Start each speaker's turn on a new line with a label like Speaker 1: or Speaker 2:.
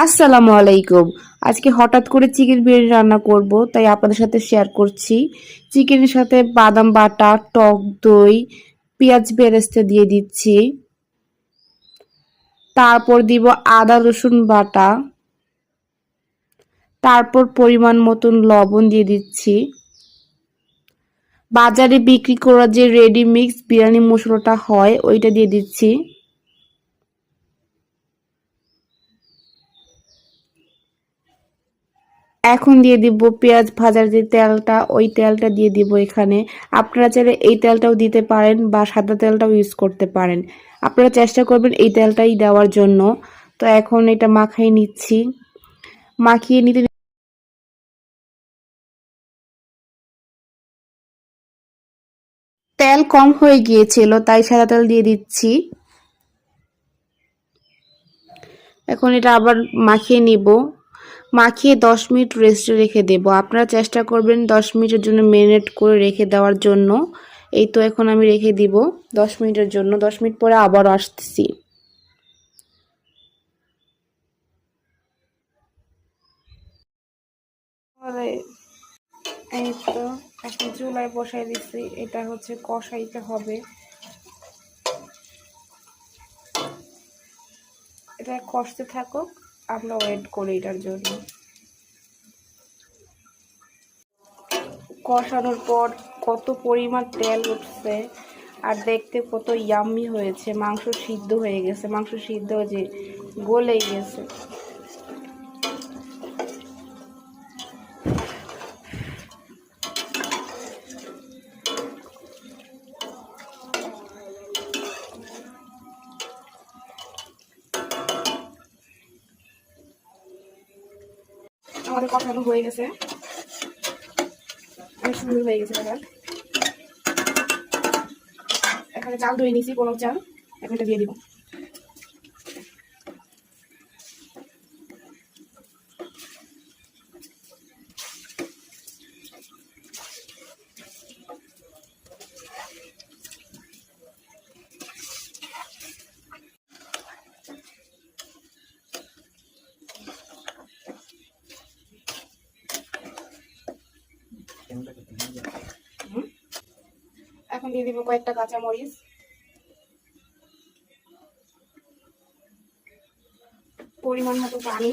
Speaker 1: আসসালামু আলাইকুম। আজকে হঠাৎ করে চিকেন বিরিয়ানি রান্না করব, তাই আপনাদের সাথে শেয়ার করছি। চিকেনের সাথে বাদাম বাটা, টক দই, পেঁয়াজ বেরেস্তা দিয়ে দিচ্ছি। তারপর দিব আদা রসুন বাটা, তারপর পরিমাণ মতন লবণ দিয়ে দিচ্ছি। বাজারে বিক্রি করা যে রেডি মিক্স বিরিয়ানি মশলাটা হয় ওইটা দিয়ে দিচ্ছি। এখন দিয়ে দিব পেঁয়াজ ভাজার যে তেলটা, ওই তেলটা দিয়ে দিব এখানে। আপনারা চাইলে এই তেলটাও দিতে পারেন বা সাদা তেলটাও ইউজ করতে পারেন। আপনারা চেষ্টা করবেন এই তেলটাই দেওয়ার জন্য। তো এখন এটা মাখিয়ে নিচ্ছি। মাখিয়ে নিতে তেল কম হয়ে গিয়েছিল, তাই সাদা তেল দিয়ে দিচ্ছি। এখন এটা আবার মাখিয়ে নিব। মাখিয়ে 10 মিনিট রেস্টে রেখে দেব। আপনারা চেষ্টা করবেন 10 মিনিটের জন্য ম্যারিনেট করে রেখে দেওয়ার জন্য। এই তো এখন আমি রেখে দিব 10 মিনিটের জন্য। 10 মিনিট পরে আবার আসতেছি। এই তো এখন চুলায় বসাই দিচ্ছি। এটা হচ্ছে কষাইতে হবে। এটা কষতে থাকুক, আমরা ওয়েট করি এটার জন্য। কষানোর পর কত পরিমাণ তেল উঠছে আর দেখতে কত ইয়াম্মি হয়েছে। মাংস সিদ্ধ হয়ে গেছে, মাংস সিদ্ধ যে গলে গেছে। আমাদের কষানো হয়ে গেছে, অনেক সুন্দর হয়ে গেছে। এখানে চাল ধুয়ে নিয়েছি, পোলাও চাল। এখন এটা দিয়ে দিব। এখন দিয়ে দিব কয়েকটা কাঁচামরিচ, পরিমাণ মতো পানি।